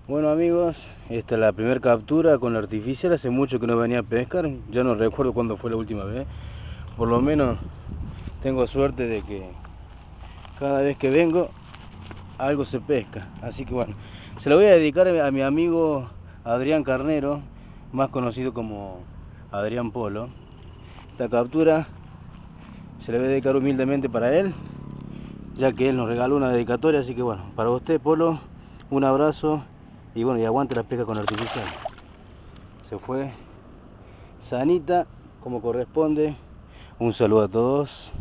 Bueno amigos, esta es la primera captura con la artificial. Hace mucho que no venía a pescar, ya no recuerdo cuándo fue la última vez. Por lo menos tengo suerte de que cada vez que vengo algo se pesca. Así que bueno, se lo voy a dedicar a mi amigo Adrián Carnero, más conocido como Adrián Polo. Esta captura se la voy a dedicar humildemente para él, ya que él nos regaló una dedicatoria. Así que bueno, para usted Polo, un abrazo y bueno, y aguante la pesca con artificial. Se fue sanita como corresponde. Un saludo a todos.